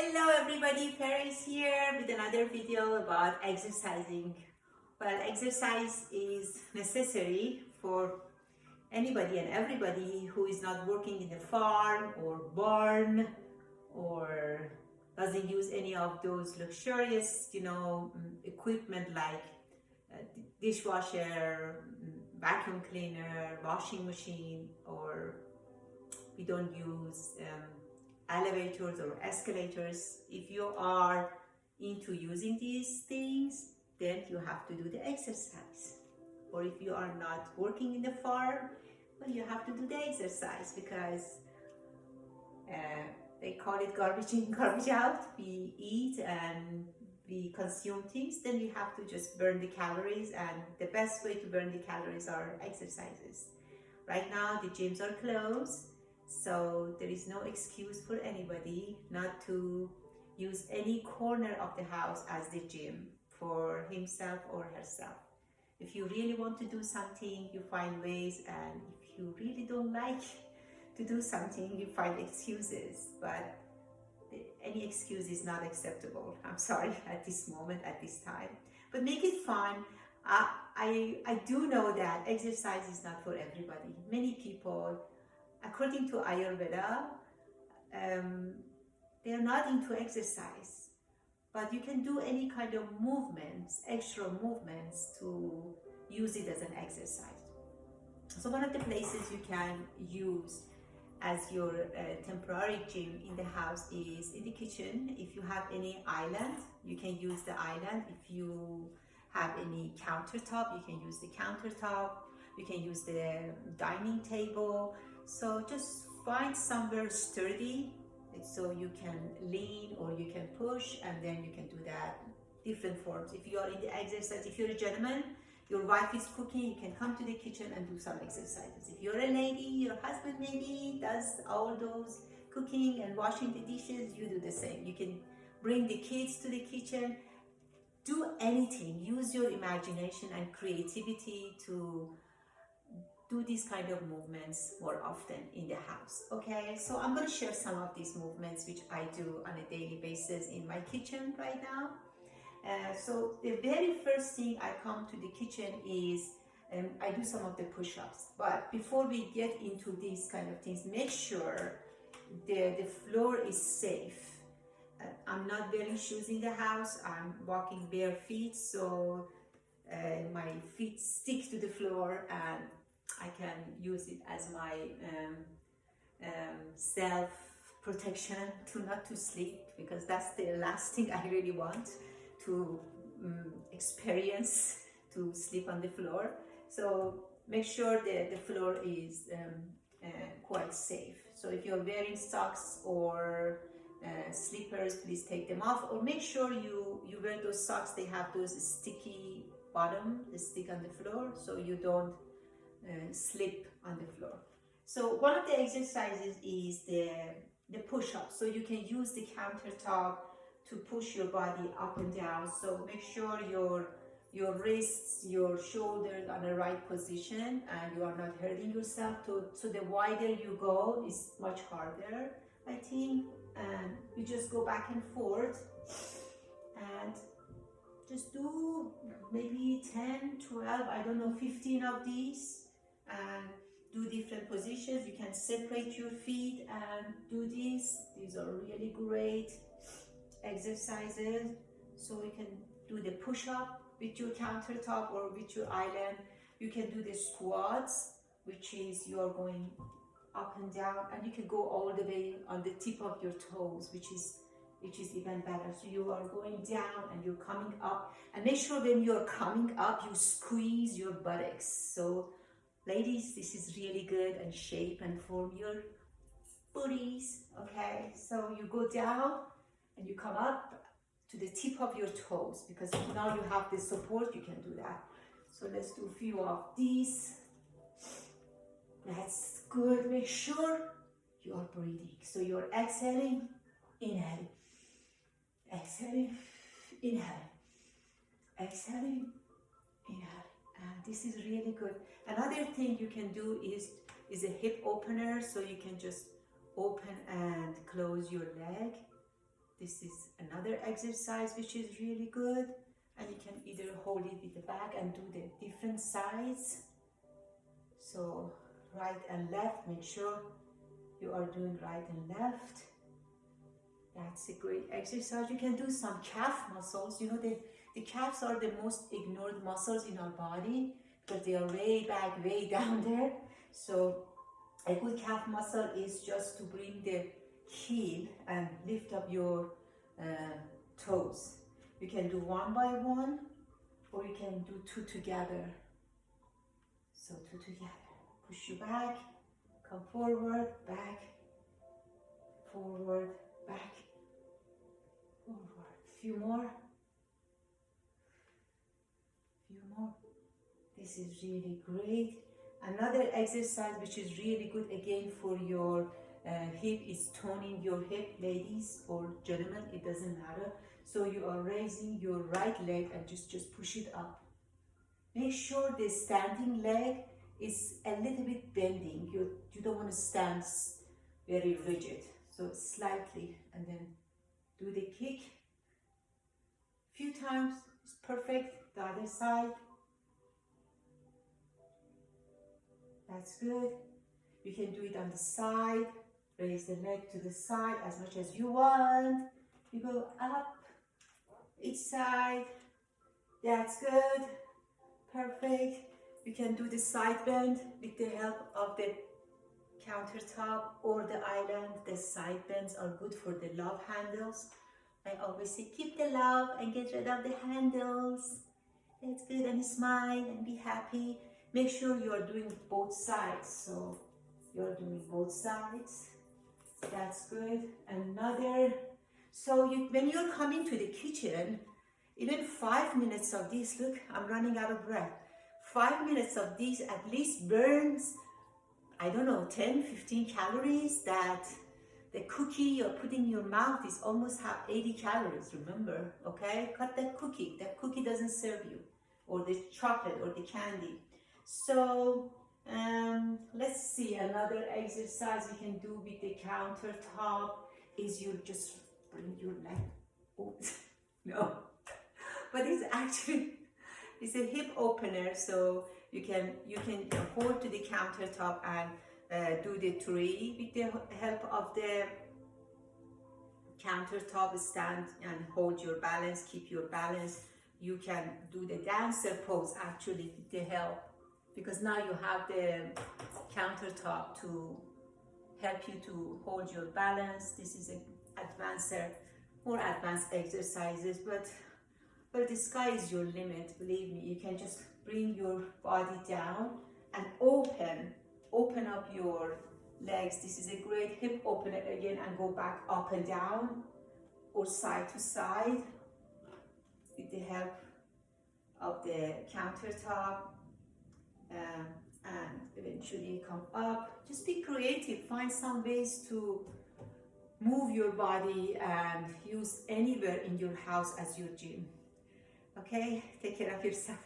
Hello everybody, Paris here with another video about exercising. Well, exercise is necessary for anybody and everybody who is not working in a farm or barn or doesn't use any of those luxurious, equipment like dishwasher, vacuum cleaner, washing machine, or we don't use elevators or escalators. If you are into using these things, then you have to do the exercise. Or if you are not working in the farm, well, you have to do the exercise because they call it garbage in, garbage out. We eat and we consume things, then we have to just burn the calories, and the best way to burn the calories are exercises. Right now, the gyms are closed, so there is no excuse for anybody not to use any corner of the house as the gym for himself or herself. If you really want to do something, you find ways, and if you really don't like to do something, you find excuses. But any excuse is not acceptable. I'm sorry at this moment, at this time. But make it fun. I do know that exercise is not for everybody. Many people, according to Ayurveda, they are not into exercise. But you can do any kind of movements, extra movements, to use it as an exercise. So one of the places you can use as your temporary gym in the house is in the kitchen. If you have any island, you can use the island. If you have any countertop, you can use the countertop. You can use the dining table. So just find somewhere sturdy so you can lean or you can push, and then you can do that different forms. If you are in the exercise, if you're a gentleman, your wife is cooking, you can come to the kitchen and do some exercises. If you're a lady, your husband maybe does all those cooking and washing the dishes, you do the same. You can bring the kids to the kitchen. Do anything. Use your imagination and creativity to do these kind of movements more often in the house. Okay, so I'm going to share some of these movements which I do on a daily basis in my kitchen right now. So the very first thing I come to the kitchen is I do some of the push-ups. But before we get into these kind of things, make sure the floor is safe. I'm not wearing shoes in the house. I'm walking bare feet, so my feet stick to the floor, and I can use it as my self protection to not to sleep, because that's the last thing I really want to experience, to sleep on the floor. So make sure that the floor is quite safe. So if you're wearing socks or slippers, please take them off, or make sure you wear those socks. They have those sticky bottom, they stick on the floor, so you don't slip on the floor. So one of the exercises is the push-up. So you can use the countertop to push your body up and down. So make sure your wrists, your shoulders are in the right position and you are not hurting yourself. So the wider you go is much harder, I think. And you just go back and forth and just do maybe 10, 12, I don't know, 15 of these, and do different positions. You can separate your feet and do this. These are really great exercises. So you can do the push-up with your countertop or with your island. You can do the squats, which is you're going up and down, and you can go all the way on the tip of your toes, which is even better. So you are going down and you're coming up, and make sure when you're coming up you squeeze your buttocks. So ladies, this is really good, and shape and form your booties. Okay, so you go down and you come up to the tip of your toes, because now you have the support, you can do that. So let's do a few of these. That's good. Make sure you are breathing. So you're exhaling, inhaling, exhaling, inhaling, exhaling, inhaling. And this is really good. Another thing you can do is a hip opener. So you can just open and close your leg. This is another exercise which is really good, and you can either hold it with the back and do the different sides. So right and left, make sure you are doing right and left. That's a great exercise. You can do some calf muscles. You know, the calves are the most ignored muscles in our body because they are way back, way down there. So a good calf muscle is just to bring the heel and lift up your toes. You can do one by one, or you can do two together. So two together. Push you back, come forward, back, forward, back, forward. Few more. Few more. This is really great. Another exercise which is really good again for your hip is toning your hip, ladies or gentlemen, it doesn't matter. So you are raising your right leg and just push it up. Make sure the standing leg is a little bit bending. You don't want to stand very rigid. So slightly, and then do the kick. Few times, it's perfect. The other side. That's good. You can do it on the side. Raise the leg to the side as much as you want. You go up, each side. That's good. Perfect. You can do the side bend with the help of the countertop or the island. The side bends are good for the love handles. I always say keep the love and get rid of the handles. That's good, and smile and be happy. Make sure you are doing both sides. So you're doing both sides. That's good. Another. So when you're coming to the kitchen, even 5 minutes of this, look, I'm running out of breath. 5 minutes of this at least burns, I don't know, 10, 15 calories. That the cookie you're putting in your mouth is almost have 80 calories, remember, okay? Cut that cookie doesn't serve you, or the chocolate or the candy. So let's see, another exercise you can do with the countertop is you just bring your leg, oh, no, but it's actually, it's a hip opener, so you can hold to the countertop and do the tree with the help of the countertop. Stand and hold your balance, keep your balance. You can do the dancer pose actually with the help, because now you have the countertop to help you to hold your balance. This is an more advanced exercises, but the sky is your limit, believe me. You can just bring your body down and open up your legs. This is a great hip opener again, and go back up and down or side to side with the help of the countertop, and eventually come up. Just be creative, find some ways to move your body and use anywhere in your house as your gym. Okay, take care of yourself.